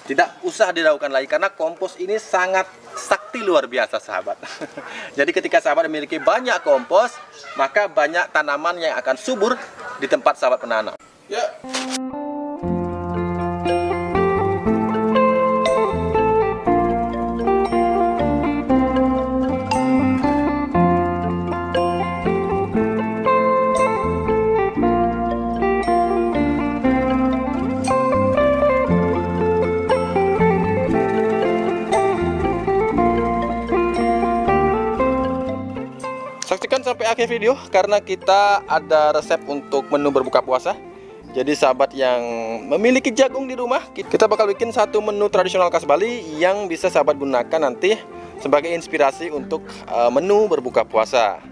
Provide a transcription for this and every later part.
Tidak usah diragukan lagi karena kompos ini sangat sakti luar biasa sahabat. Jadi ketika sahabat memiliki banyak kompos, maka banyak tanaman yang akan subur di tempat sahabat menanam. Ya. Saksikan sampai akhir video karena kita ada resep untuk menu berbuka puasa. Jadi sahabat yang memiliki jagung di rumah, kita bakal bikin satu menu tradisional khas Bali yang bisa sahabat gunakan nanti sebagai inspirasi untuk menu berbuka puasa.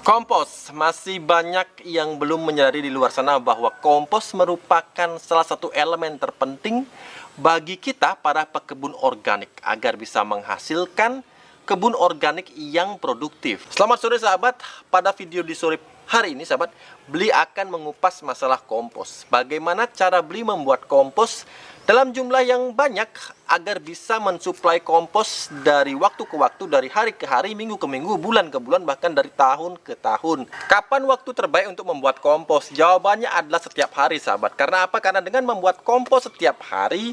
Kompos, masih banyak yang belum menyadari di luar sana bahwa kompos merupakan salah satu elemen terpenting bagi kita para pekebun organik agar bisa menghasilkan kebun organik yang produktif. Selamat sore sahabat, pada video di sore hari ini sahabat, Beli akan mengupas masalah kompos. Bagaimana cara Beli membuat kompos dalam jumlah yang banyak agar bisa mensuplai kompos dari waktu ke waktu, dari hari ke hari, minggu ke minggu, bulan ke bulan, bahkan dari tahun ke tahun. Kapan waktu terbaik untuk membuat kompos? Jawabannya adalah setiap hari sahabat. Karena apa? Karena dengan membuat kompos setiap hari,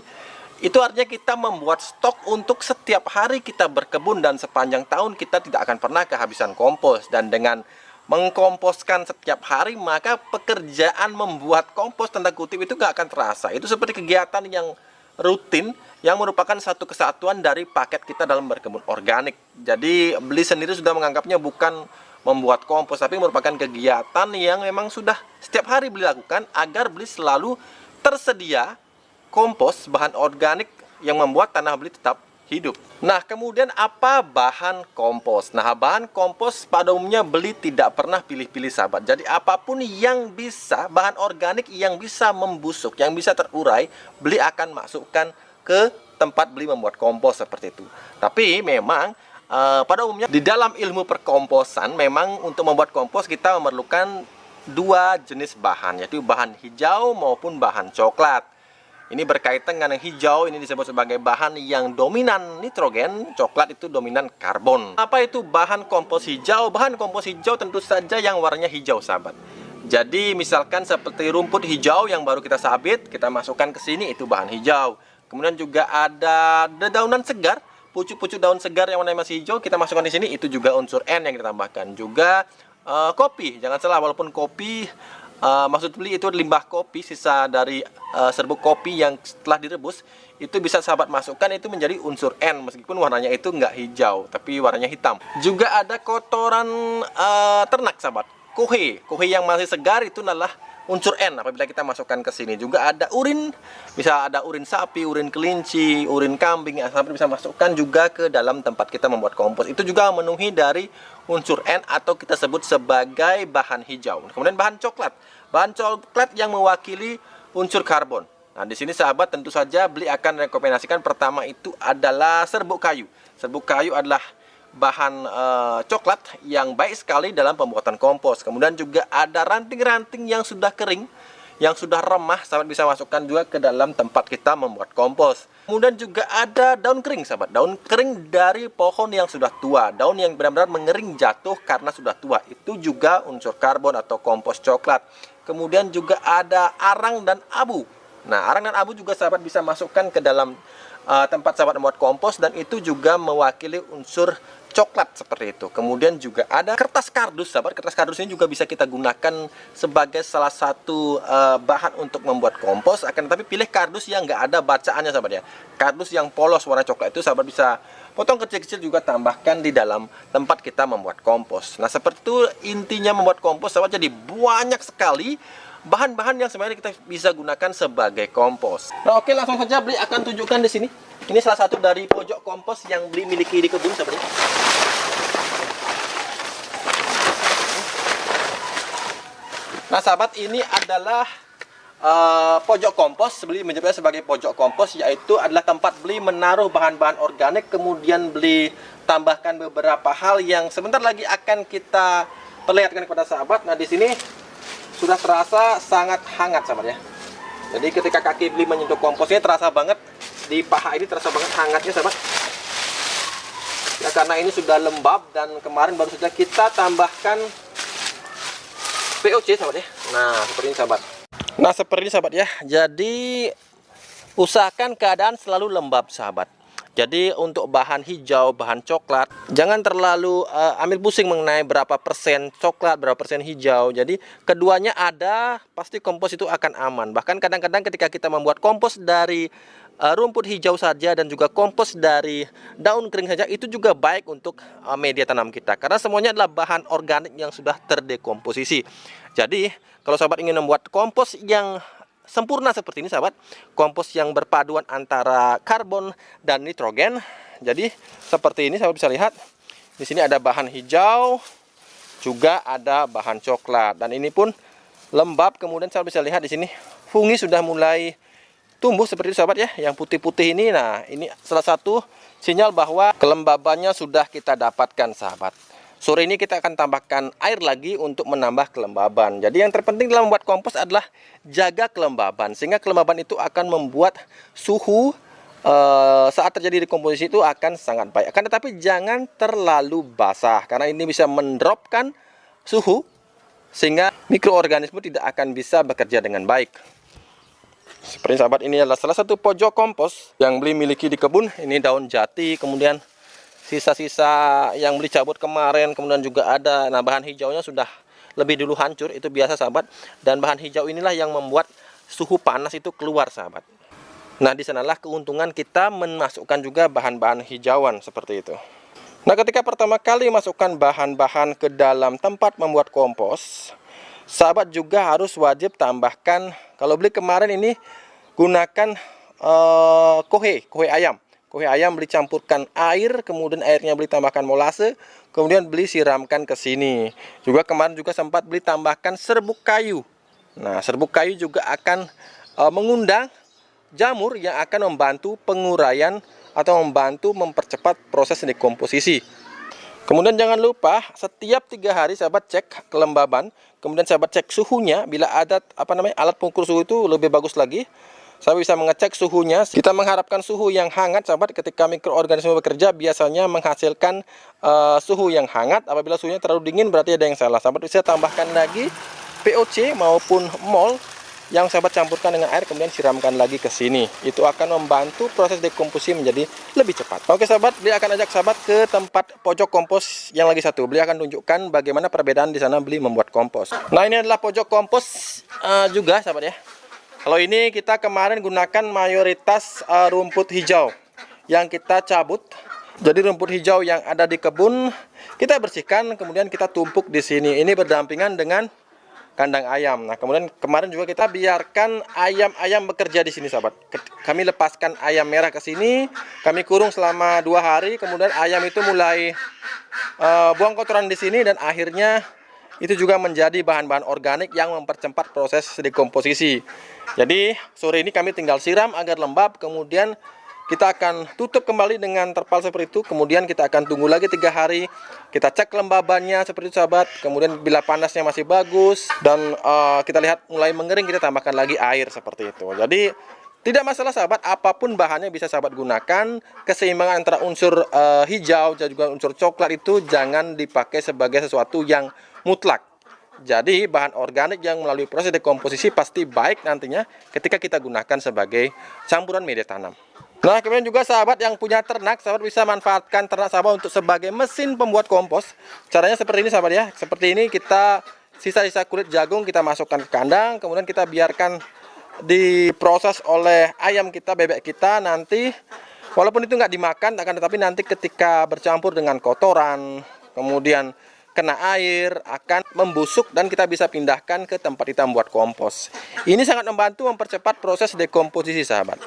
itu artinya kita membuat stok untuk setiap hari kita berkebun dan sepanjang tahun kita tidak akan pernah kehabisan kompos. Dan dengan mengkomposkan setiap hari, maka pekerjaan membuat kompos tanda kutip itu gak akan terasa. Itu seperti kegiatan yang rutin yang merupakan satu kesatuan dari paket kita dalam berkebun organik. Jadi Beli sendiri sudah menganggapnya bukan membuat kompos, tapi merupakan kegiatan yang memang sudah setiap hari Beli lakukan agar Beli selalu tersedia kompos, bahan organik yang membuat tanah Beli tetap hidup. Nah, kemudian apa bahan kompos? Nah, bahan kompos pada umumnya Beli tidak pernah pilih-pilih sahabat. Jadi apapun yang bisa, bahan organik yang bisa membusuk, yang bisa terurai, Beli akan masukkan ke tempat Beli membuat kompos seperti itu. Tapi memang pada umumnya di dalam ilmu perkomposan, memang untuk membuat kompos kita memerlukan dua jenis bahan, yaitu bahan hijau maupun bahan coklat. Ini berkaitan dengan yang hijau, ini disebut sebagai bahan yang dominan nitrogen, coklat itu dominan karbon. Apa itu bahan kompos hijau? Bahan kompos hijau tentu saja yang warnanya hijau sahabat. Jadi misalkan seperti rumput hijau yang baru kita sabit, kita masukkan ke sini, itu bahan hijau. Kemudian juga ada dedaunan segar, pucuk-pucuk daun segar yang warnanya masih hijau, kita masukkan di sini, itu juga unsur N yang ditambahkan. Juga kopi, jangan salah, walaupun kopi maksud Beli itu limbah kopi, sisa dari serbuk kopi yang setelah direbus, itu bisa sahabat masukkan, itu menjadi unsur N meskipun warnanya itu nggak hijau tapi warnanya hitam. Juga ada kotoran ternak sahabat, kohe yang masih segar, itu adalah unsur N apabila kita masukkan ke sini. Juga ada urin, bisa ada urin sapi, urin kelinci, urin kambing yang sahabat bisa masukkan juga ke dalam tempat kita membuat kompos. Itu juga memenuhi dari unsur N atau kita sebut sebagai bahan hijau. Kemudian bahan coklat. Bahan coklat yang mewakili unsur karbon. Nah, di sini sahabat tentu saja Beli akan rekomendasikan pertama itu adalah serbuk kayu. Serbuk kayu adalah bahan coklat yang baik sekali dalam pembuatan kompos. Kemudian juga ada ranting-ranting yang sudah kering, yang sudah remah, sahabat bisa masukkan juga ke dalam tempat kita membuat kompos. Kemudian juga ada daun kering sahabat, daun kering dari pohon yang sudah tua, daun yang benar-benar mengering jatuh karena sudah tua, itu juga unsur karbon atau kompos coklat. Kemudian juga ada arang dan abu. Nah, arang dan abu juga sahabat bisa masukkan ke dalam tempat sahabat membuat kompos, dan itu juga mewakili unsur coklat seperti itu. Kemudian juga ada kertas kardus sahabat. Kertas kardus ini juga bisa kita gunakan sebagai salah satu bahan untuk membuat kompos. Akan tetapi pilih kardus yang nggak ada bacaannya sahabat ya. Kardus yang polos warna coklat itu sahabat bisa potong kecil-kecil, juga tambahkan di dalam tempat kita membuat kompos. Nah, seperti itu intinya membuat kompos sahabat. Jadi banyak sekali bahan-bahan yang sebenarnya kita bisa gunakan sebagai kompos. Nah, oke, langsung saja Beli akan tunjukkan di sini. Ini salah satu dari pojok kompos yang Beli miliki di kebun sebenarnya. Nah, sahabat, ini adalah pojok kompos. Beli menyebutnya sebagai pojok kompos, yaitu adalah tempat Beli menaruh bahan-bahan organik, kemudian Beli tambahkan beberapa hal yang sebentar lagi akan kita perlihatkan kepada sahabat. Nah, di sini sudah terasa sangat hangat sahabat ya. Jadi ketika kaki Beli menyentuh komposnya terasa banget di paha ini terasa banget hangatnya sahabat. Ya karena ini sudah lembab dan kemarin baru saja kita tambahkan POC sahabat ya. Nah seperti ini sahabat. Nah seperti ini sahabat ya. Jadi usahakan keadaan selalu lembab sahabat. Jadi untuk bahan hijau, bahan coklat, jangan terlalu ambil pusing mengenai berapa persen coklat, berapa persen hijau. Jadi keduanya ada, pasti kompos itu akan aman. Bahkan kadang-kadang ketika kita membuat kompos dari rumput hijau saja dan juga kompos dari daun kering saja, itu juga baik untuk media tanam kita. Karena semuanya adalah bahan organik yang sudah terdekomposisi. Jadi kalau sahabat ingin membuat kompos yang sempurna seperti ini sahabat, kompos yang berpaduan antara karbon dan nitrogen. Jadi seperti ini sahabat bisa lihat. Di sini ada bahan hijau, juga ada bahan coklat dan ini pun lembab. Kemudian sahabat bisa lihat di sini fungi sudah mulai tumbuh seperti itu sahabat ya. Yang putih-putih ini, nah ini salah satu sinyal bahwa kelembabannya sudah kita dapatkan sahabat. Sore ini kita akan tambahkan air lagi untuk menambah kelembaban. Jadi yang terpenting dalam membuat kompos adalah jaga kelembaban, sehingga kelembaban itu akan membuat suhu saat terjadi dekomposisi itu akan sangat baik. Akan tetapi jangan terlalu basah, karena ini bisa mendropkan suhu sehingga mikroorganisme tidak akan bisa bekerja dengan baik. Seperti sahabat, ini adalah salah satu pojok kompos yang beli miliki di kebun. Ini daun jati, kemudian sisa-sisa yang beli cabut kemarin, kemudian juga ada. Nah bahan hijaunya sudah lebih dulu hancur, itu biasa sahabat. Dan bahan hijau inilah yang membuat suhu panas itu keluar sahabat. Nah di sanalah keuntungan kita memasukkan juga bahan-bahan hijauan seperti itu. Nah ketika pertama kali masukkan bahan-bahan ke dalam tempat membuat kompos, sahabat juga harus wajib tambahkan, kalau beli kemarin ini gunakan kohe ayam. Kohe ayam beli campurkan air, kemudian airnya beli tambahkan molase, kemudian beli siramkan ke sini. Juga kemarin juga sempat beli tambahkan serbuk kayu. Nah, serbuk kayu juga akan mengundang jamur yang akan membantu penguraian atau membantu mempercepat proses dekomposisi. Kemudian jangan lupa setiap 3 hari sahabat cek kelembaban, kemudian sahabat cek suhunya. Bila ada alat pengukur suhu itu lebih bagus lagi. Saya bisa mengecek suhunya. Kita mengharapkan suhu yang hangat sahabat. Ketika mikroorganisme bekerja biasanya menghasilkan suhu yang hangat. Apabila suhunya terlalu dingin berarti ada yang salah. Sahabat bisa tambahkan lagi POC maupun mol yang sahabat campurkan dengan air, kemudian siramkan lagi ke sini. Itu akan membantu proses dekomposisi menjadi lebih cepat. Oke sahabat, beli akan ajak sahabat ke tempat pojok kompos yang lagi satu. Beli akan tunjukkan bagaimana perbedaan di sana beli membuat kompos. Nah ini adalah pojok kompos juga sahabat ya. Kalau ini kita kemarin gunakan mayoritas rumput hijau yang kita cabut. Jadi rumput hijau yang ada di kebun kita bersihkan, kemudian kita tumpuk di sini. Ini berdampingan dengan kandang ayam. Nah kemudian kemarin juga kita biarkan ayam-ayam bekerja di sini sahabat. Kami lepaskan ayam merah ke sini, kami kurung selama 2 hari. Kemudian ayam itu mulai buang kotoran di sini dan akhirnya itu juga menjadi bahan-bahan organik yang mempercepat proses dekomposisi. Jadi sore ini kami tinggal siram agar lembab, kemudian kita akan tutup kembali dengan terpal seperti itu. Kemudian kita akan tunggu lagi 3 hari. Kita cek kelembabannya seperti itu sahabat. Kemudian bila panasnya masih bagus dan kita lihat mulai mengering, kita tambahkan lagi air seperti itu. Jadi tidak masalah sahabat, apapun bahannya bisa sahabat gunakan. Keseimbangan antara unsur hijau dan juga unsur coklat itu jangan dipakai sebagai sesuatu yang mutlak. Jadi bahan organik yang melalui proses dekomposisi pasti baik nantinya ketika kita gunakan sebagai campuran media tanam. Nah kemudian juga sahabat yang punya ternak, sahabat bisa manfaatkan ternak sahabat untuk sebagai mesin pembuat kompos. Caranya seperti ini sahabat ya. Seperti ini, kita sisa-sisa kulit jagung kita masukkan ke kandang, kemudian kita biarkan diproses oleh ayam kita, bebek kita. Nanti walaupun itu nggak dimakan, akan tetapi nanti ketika bercampur dengan kotoran, kemudian kena air, akan membusuk dan kita bisa pindahkan ke tempat kita membuat kompos. Ini sangat membantu mempercepat proses dekomposisi sahabat.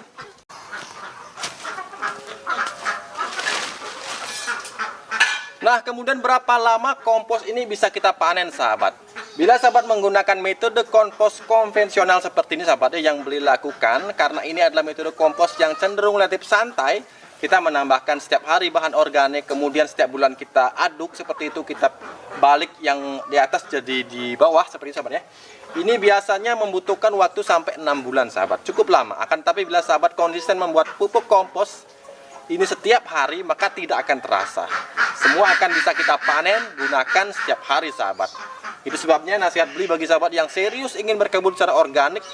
Nah kemudian berapa lama kompos ini bisa kita panen sahabat? Bila sahabat menggunakan metode kompos konvensional seperti ini sahabat yang beli lakukan, karena ini adalah metode kompos yang cenderung relatif santai, kita menambahkan setiap hari bahan organik, kemudian setiap bulan kita aduk seperti itu, kita balik yang di atas jadi di bawah seperti itu sahabat ya. Ini biasanya membutuhkan waktu sampai 6 bulan sahabat, cukup lama. Akan tapi bila sahabat konsisten membuat pupuk kompos ini setiap hari, maka tidak akan terasa. Semua akan bisa kita panen, gunakan setiap hari sahabat. Itu sebabnya nasihat beli bagi sahabat yang serius ingin berkebun secara organik,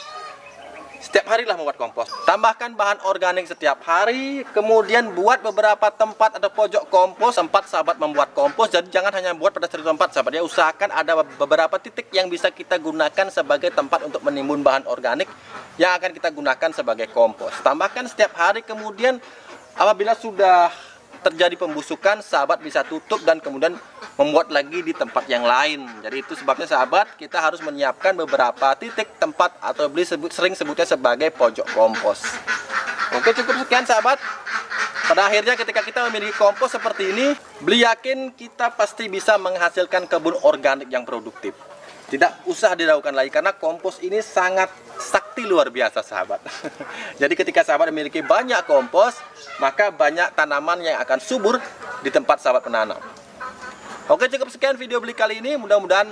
setiap harilah membuat kompos. Tambahkan bahan organik setiap hari, kemudian buat beberapa tempat atau pojok kompos, tempat sahabat membuat kompos. Jadi jangan hanya buat pada satu tempat sahabat ya, usahakan ada beberapa titik yang bisa kita gunakan sebagai tempat untuk menimbun bahan organik yang akan kita gunakan sebagai kompos. Tambahkan setiap hari, kemudian apabila sudah terjadi pembusukan, sahabat bisa tutup dan kemudian membuat lagi di tempat yang lain. Jadi itu sebabnya sahabat, kita harus menyiapkan beberapa titik tempat atau beli sering sebutnya sebagai pojok kompos. Oke, cukup sekian sahabat. Pada akhirnya ketika kita memiliki kompos seperti ini, beli yakin kita pasti bisa menghasilkan kebun organik yang produktif. Tidak usah diragukan lagi karena kompos ini sangat sakti luar biasa sahabat. Jadi ketika sahabat memiliki banyak kompos, maka banyak tanaman yang akan subur di tempat sahabat menanam. Oke, cukup sekian video beli kali ini. Mudah-mudahan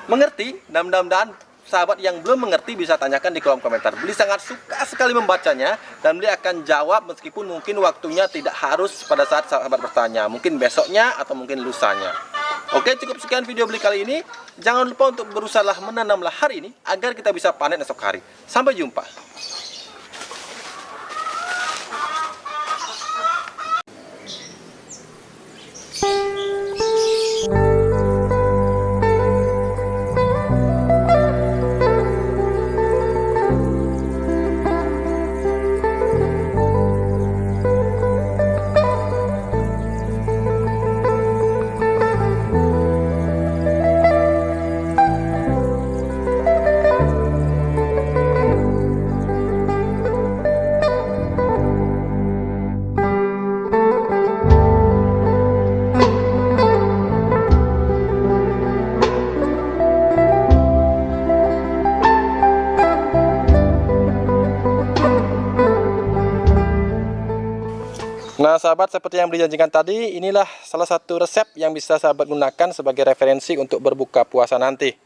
mengerti dan mudah-mudahan sahabat yang belum mengerti bisa tanyakan di kolom komentar. Beli sangat suka sekali membacanya dan beli akan jawab meskipun mungkin waktunya tidak harus pada saat sahabat bertanya. Mungkin besoknya atau mungkin lusanya. Oke, cukup sekian video beli kali ini. Jangan lupa untuk berusaha menanamlah hari ini agar kita bisa panen esok hari. Sampai jumpa. Nah sahabat, seperti yang dijanjikan tadi, inilah salah satu resep yang bisa sahabat gunakan sebagai referensi untuk berbuka puasa nanti.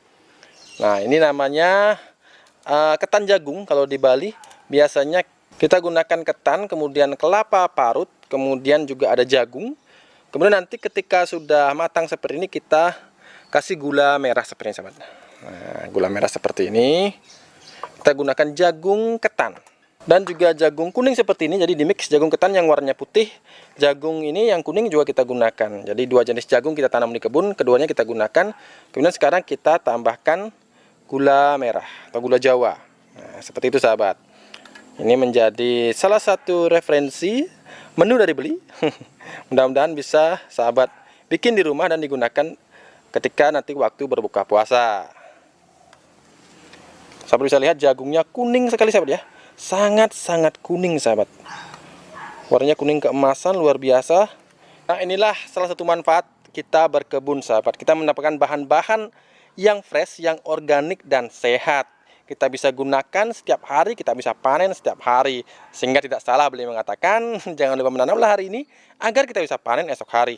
Nah ini namanya ketan jagung. Kalau di Bali biasanya kita gunakan ketan, kemudian kelapa parut, kemudian juga ada jagung. Kemudian nanti ketika sudah matang seperti ini, kita kasih gula merah seperti ini sahabat. Nah, gula merah seperti ini, kita gunakan jagung ketan dan juga jagung kuning seperti ini. Jadi di mix jagung ketan yang warnanya putih, jagung ini yang kuning juga kita gunakan. Jadi dua jenis jagung kita tanam di kebun, keduanya kita gunakan. Kemudian sekarang kita tambahkan gula merah atau gula Jawa. Nah, seperti itu sahabat. Ini menjadi salah satu referensi menu dari Beli. Mudah-mudahan bisa sahabat bikin di rumah dan digunakan ketika nanti waktu berbuka puasa. Sahabat bisa lihat jagungnya kuning sekali sahabat ya. Sangat-sangat kuning sahabat. Warnanya kuning keemasan luar biasa. Nah inilah salah satu manfaat kita berkebun sahabat. Kita mendapatkan bahan-bahan yang fresh, yang organik dan sehat. Kita bisa gunakan setiap hari, kita bisa panen setiap hari. Sehingga tidak salah Beli mengatakan jangan lupa menanamlah hari ini agar kita bisa panen esok hari.